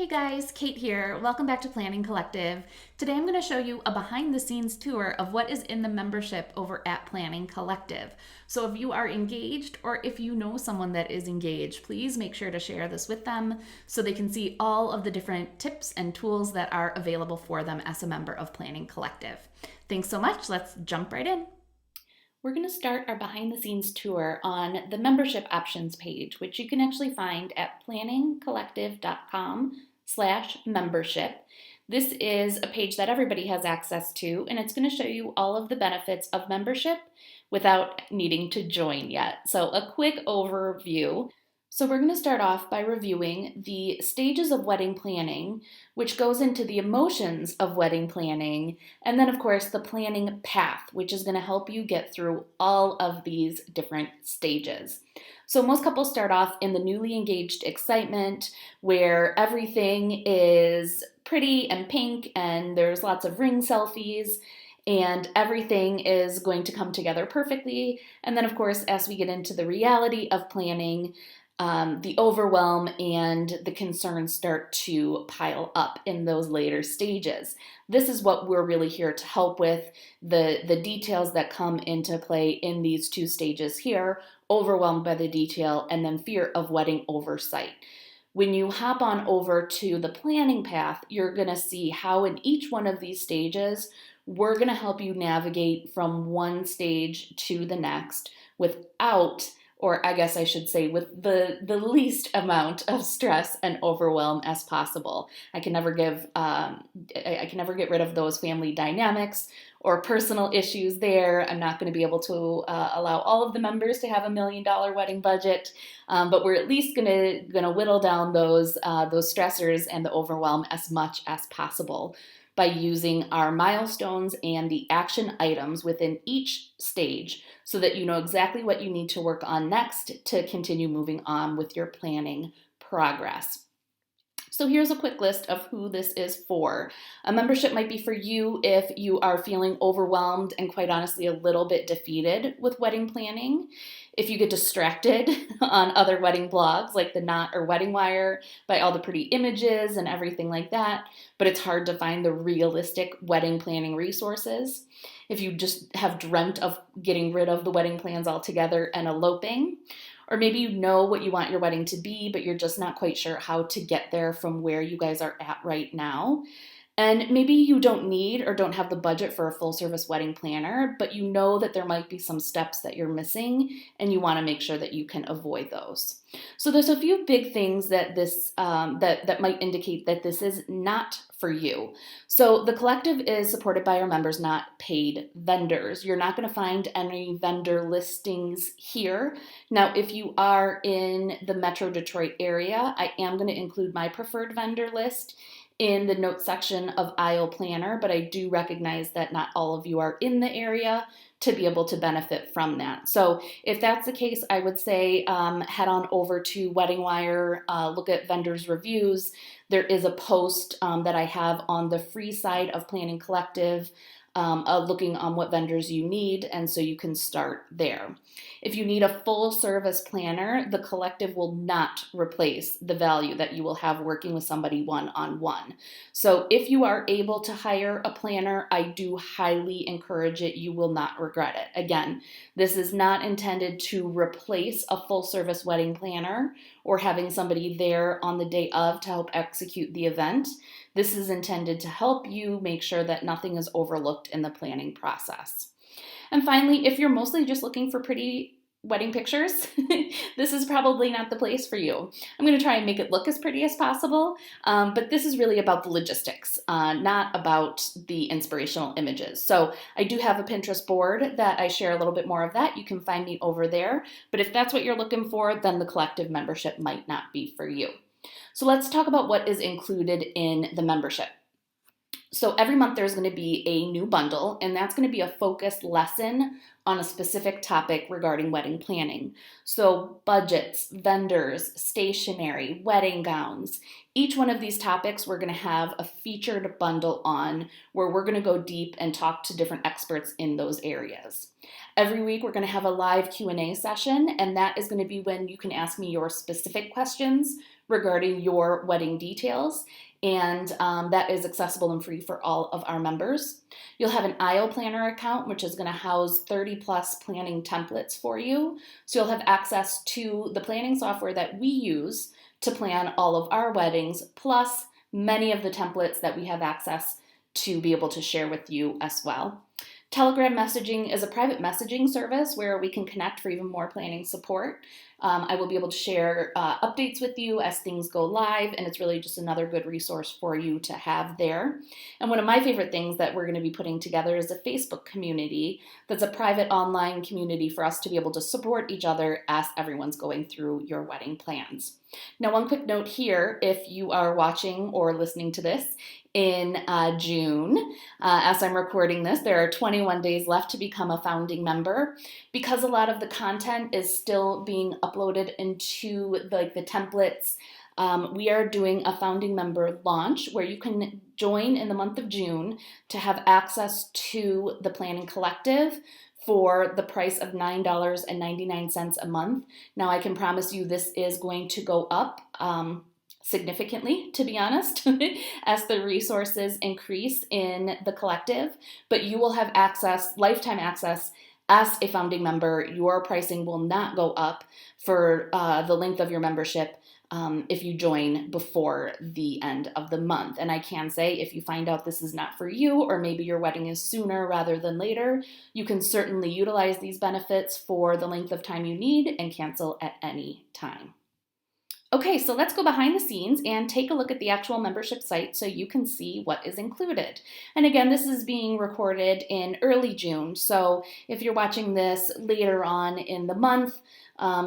Hey guys, Kate here. Welcome back to Planning Collective. Today I'm going to show you a behind the scenes tour of what is in the membership over at Planning Collective. So if you are engaged or if you know someone that is engaged, please make sure to share this with them so they can see all of the different tips and tools that are available for them as a member of Planning Collective. Thanks so much. Let's jump right in. We're going to start our behind the scenes tour on the membership options page, which you can actually find at planningcollective.com/membership. This is a page that everybody has access to, and it's going to show you all of the benefits of membership without needing to join yet. So a quick overview. So we're going to start off by reviewing the stages of wedding planning, which goes into the emotions of wedding planning, and then of course the planning path, which is going to help you get through all of these different stages. So most couples start off in the newly engaged excitement, where everything is pretty and pink and there's lots of ring selfies and everything is going to come together perfectly. And then of course, as we get into the reality of planning, the overwhelm and the concerns start to pile up in those later stages. This is what we're really here to help with, the details that come into play in these two stages here, overwhelmed by the detail and then fear of wedding oversight. When you hop on over to the planning path, you're going to see how in each one of these stages, we're going to help you navigate from one stage to the next without, or I guess I should say with the least amount of stress and overwhelm as possible. I can never get rid of those family dynamics or personal issues there. I'm not going to be able to allow all of the members to have $1 million wedding budget, but we're at least going to whittle down those stressors and the overwhelm as much as possible by using our milestones and the action items within each stage so that you know exactly what you need to work on next to continue moving on with your planning progress. So here's a quick list of who this is for. A membership might be for you if you are feeling overwhelmed and quite honestly a little bit defeated with wedding planning. If you get distracted on other wedding blogs like The Knot or Wedding Wire by all the pretty images and everything like that, but it's hard to find the realistic wedding planning resources. If you just have dreamt of getting rid of the wedding plans altogether and eloping, or maybe you know what you want your wedding to be, but you're just not quite sure how to get there from where you guys are at right now. And maybe you don't need or don't have the budget for a full service wedding planner, but you know that there might be some steps that you're missing and you want to make sure that you can avoid those. So there's a few big things that that might indicate that this is not for you. So the collective is supported by our members, not paid vendors. You're not going to find any vendor listings here. Now, if you are in the Metro Detroit area, I am going to include my preferred vendor list in the notes section of IO Planner, but I do recognize that not all of you are in the area to be able to benefit from that. So if that's the case, I would say head on over to Wedding Wire, look at vendors' reviews. There is a post that I have on the free side of Planning Collective looking on what vendors you need, and so you can start there. If you need a full service planner, the collective will not replace the value that you will have working with somebody one-on-one. So if you are able to hire a planner, I do highly encourage it. You will not regret it. Again, this is not intended to replace a full service wedding planner or having somebody there on the day of to help execute the event. This is intended to help you make sure that nothing is overlooked in the planning process. And finally, if you're mostly just looking for pretty wedding pictures, this is probably not the place for you. I'm going to try and make it look as pretty as possible, but this is really about the logistics, not about the inspirational images. So I do have a Pinterest board that I share a little bit more of that. You can find me over there, but if that's what you're looking for, then the collective membership might not be for you. So let's talk about what is included in the membership. So every month there's going to be a new bundle, and that's going to be a focused lesson on a specific topic regarding wedding planning. So budgets, vendors, stationery, wedding gowns. Each one of these topics we're going to have a featured bundle on where we're going to go deep and talk to different experts in those areas. Every week we're going to have a live Q&A session, and that is going to be when you can ask me your specific questions regarding your wedding details, and that is accessible and free for all of our members. You'll have an IO Planner account, which is going to house 30 plus planning templates for you. So you'll have access to the planning software that we use to plan all of our weddings, plus many of the templates that we have access to be able to share with you as well. Telegram messaging is a private messaging service where we can connect for even more planning support. I will be able to share updates with you as things go live, and it's really just another good resource for you to have there. And one of my favorite things that we're going to be putting together is a Facebook community that's a private online community for us to be able to support each other as everyone's going through your wedding plans. Now, one quick note here, if you are watching or listening to this in June, as I'm recording this, there are 21 days left to become a founding member. Because a lot of the content is still being uploaded into the templates, we are doing a founding member launch where you can join in the month of June to have access to the Planning Collective for the price of $9.99 a month. Now, I can promise you this is going to go up significantly, to be honest, as the resources increase in the collective, but you will have access, lifetime access, as a founding member. Your pricing will not go up for the length of your membership if you join before the end of the month. And I can say, if you find out this is not for you, or maybe your wedding is sooner rather than later, you can certainly utilize these benefits for the length of time you need and cancel at any time. Okay, so let's go behind the scenes and take a look at the actual membership site so you can see what is included. And again, this is being recorded in early June, so if you're watching this later on in the month,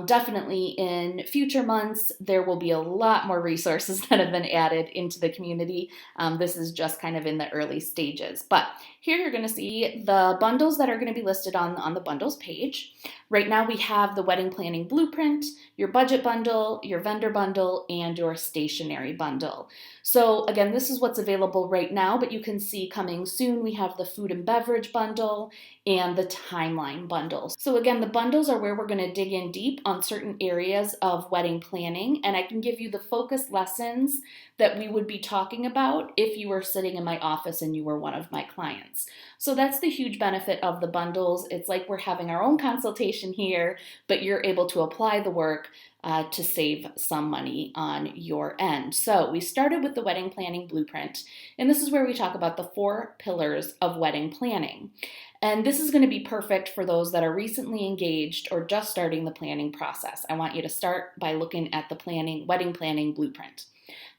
definitely in future months, there will be a lot more resources that have been added into the community. This is just kind of in the early stages. But here you're going to see the bundles that are going to be listed on the bundles page. Right now we have the wedding planning blueprint, your budget bundle, your vendor bundle, and your stationery bundle. So again, this is what's available right now, but you can see coming soon we have the food and beverage bundle and the timeline bundles. So again, the bundles are where we're going to dig in deep on certain areas of wedding planning, and I can give you the focus lessons that we would be talking about if you were sitting in my office and you were one of my clients. So that's the huge benefit of the bundles. It's like we're having our own consultation here, but you're able to apply the work to save some money on your end. So we started with the wedding planning blueprint, and this is where we talk about the 4 pillars of wedding planning. And this is going to be perfect for those that are recently engaged or just starting the planning process. I want you to start by looking at the wedding planning blueprint.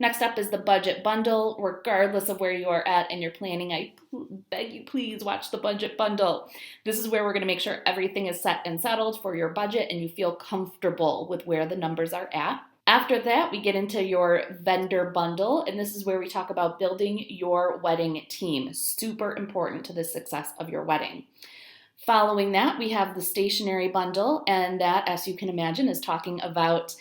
Next up is the budget bundle. Regardless of where you are at in your planning, I beg you, please watch the budget bundle. This is where we're going to make sure everything is set and settled for your budget and you feel comfortable with where the numbers are at. After that, we get into your vendor bundle, and this is where we talk about building your wedding team. Super important to the success of your wedding. Following that, we have the stationery bundle, and that, as you can imagine, is talking about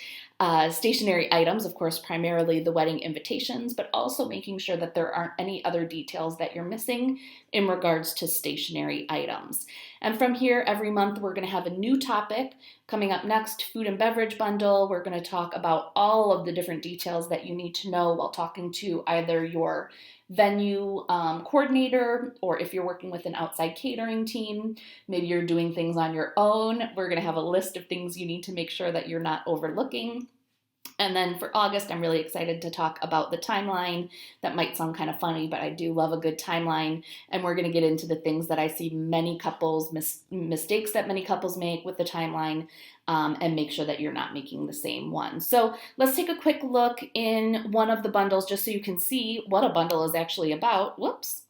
stationery items, of course, primarily the wedding invitations, but also making sure that there aren't any other details that you're missing in regards to stationery items. And from here, every month, we're going to have a new topic. Coming up next, food and beverage bundle. We're going to talk about all of the different details that you need to know while talking to either your venue coordinator, or if you're working with an outside catering team, maybe you're doing things on your own. We're going to have a list of things you need to make sure that you're not overlooking. And then for August, I'm really excited to talk about the timeline. That might sound kind of funny, but I do love a good timeline. And we're going to get into the things that I see many couples, mistakes that many couples make with the timeline, and make sure that you're not making the same one. So let's take a quick look in one of the bundles just so you can see what a bundle is actually about. Whoops.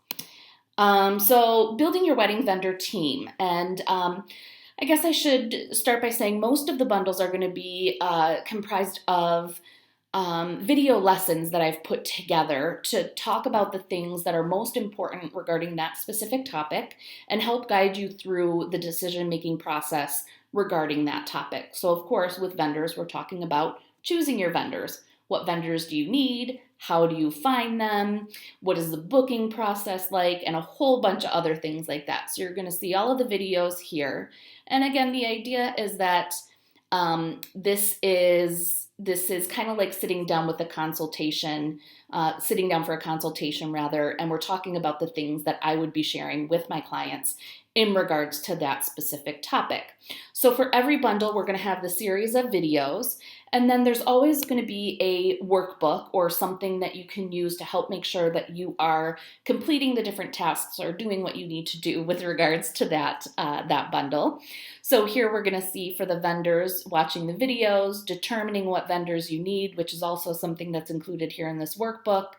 So building your wedding vendor team. And I guess I should start by saying most of the bundles are going to be comprised of video lessons that I've put together to talk about the things that are most important regarding that specific topic and help guide you through the decision-making process regarding that topic. So of course, with vendors, we're talking about choosing your vendors. What vendors do you need? How do you find them? What is the booking process like? And a whole bunch of other things like that. So you're going to see all of the videos here. And again, the idea is that This is kind of like sitting down with a consultation, sitting down for a consultation rather, and we're talking about the things that I would be sharing with my clients in regards to that specific topic. So for every bundle, we're going to have the series of videos, and then there's always going to be a workbook or something that you can use to help make sure that you are completing the different tasks or doing what you need to do with regards to that bundle. So here we're going to see for the vendors watching the videos, determining what vendors you need, which is also something that's included here in this workbook.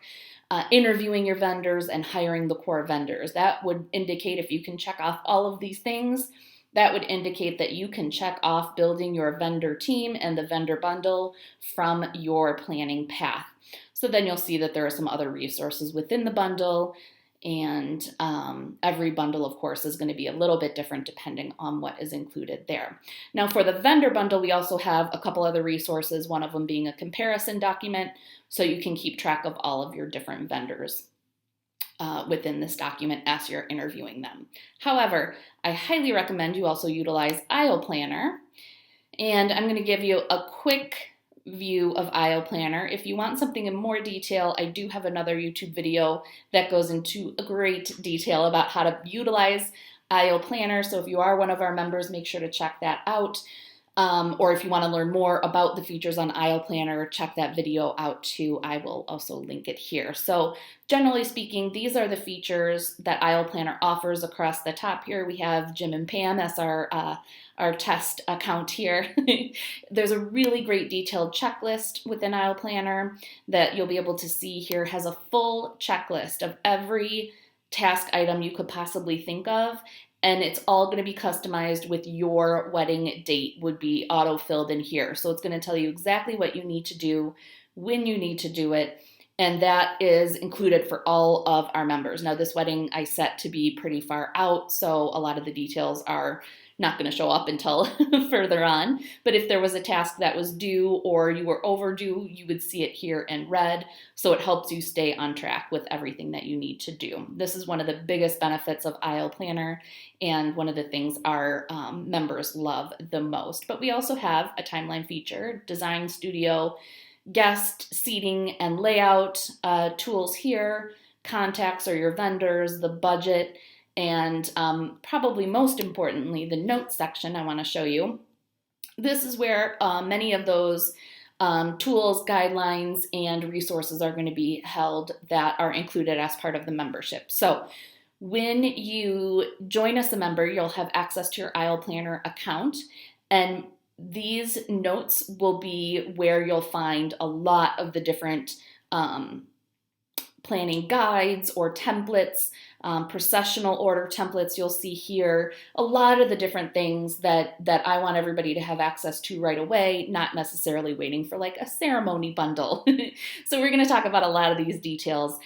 Interviewing your vendors and hiring the core vendors. That would indicate if you can check off all of these things, that would indicate that you can check off building your vendor team and the vendor bundle from your planning path. So then you'll see that there are some other resources within the bundle, and every bundle, of course, is going to be a little bit different depending on what is included there. Now, for the vendor bundle, we also have a couple other resources, one of them being a comparison document, so you can keep track of all of your different vendors within this document as you're interviewing them. However, I highly recommend you also utilize Aisle Planner, and I'm going to give you a quick view of Aisle Planner. If you want something in more detail, I do have another YouTube video that goes into a great detail about how to utilize Aisle Planner. So if you are one of our members, make sure to check that out. Or if you want to learn more about the features on Aisle Planner, check that video out too. I will also link it here. So generally speaking, these are the features that Aisle Planner offers. Across the top here, we have Jim and Pam. That's our test account here. There's a really great detailed checklist within Aisle Planner that you'll be able to see here. Has a full checklist of every task item you could possibly think of, and it's all going to be customized with your wedding date would be auto-filled in here. So it's going to tell you exactly what you need to do, when you need to do it, and that is included for all of our members. Now, this wedding I set to be pretty far out, so a lot of the details are not going to show up until further on. But if there was a task that was due or you were overdue, you would see it here in red. So it helps you stay on track with everything that you need to do. This is one of the biggest benefits of Aisle Planner and one of the things our members love the most. But we also have a timeline feature, Design Studio, guest, seating, and layout tools here, contacts or your vendors, the budget, and probably most importantly, the notes section I want to show you. This is where many of those tools, guidelines, and resources are going to be held that are included as part of the membership. So when you join as a member, you'll have access to your Aisle Planner account, and these notes will be where you'll find a lot of the different planning guides or templates, processional order templates you'll see here, a lot of the different things that I want everybody to have access to right away, not necessarily waiting for like a ceremony bundle. So we're going to talk about a lot of these details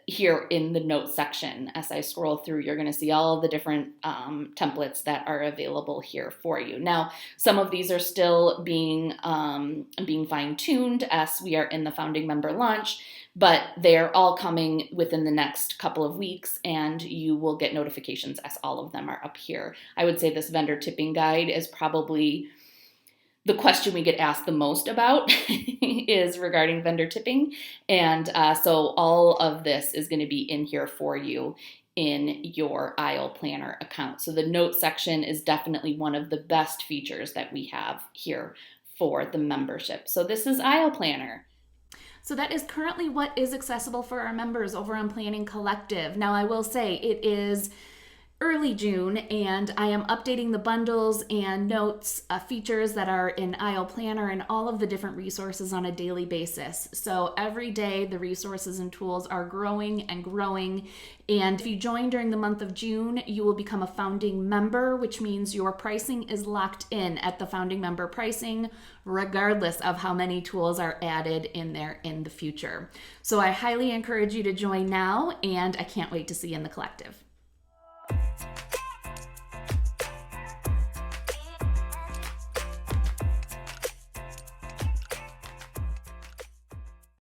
here in the notes section. As I scroll through, you're going to see all of the different templates that are available here for you. Now, some of these are still being fine-tuned as we are in the founding member launch, but they're all coming within the next couple of weeks, and you will get notifications as all of them are up here. I would say this vendor tipping guide is probably the question we get asked the most about is regarding vendor tipping. And so all of this is going to be in here for you in your Aisle Planner account. So the notes section is definitely one of the best features that we have here for the membership. So this is Aisle Planner. So that is currently what is accessible for our members over on Planning Collective. Now, I will say it is early June, and I am updating the bundles and notes features that are in Aisle Planner and all of the different resources on a daily basis. So every day the resources and tools are growing and growing. And if you join during the month of June, you will become a founding member, which means your pricing is locked in at the founding member pricing, regardless of how many tools are added in there in the future. So I highly encourage you to join now, and I can't wait to see you in the collective.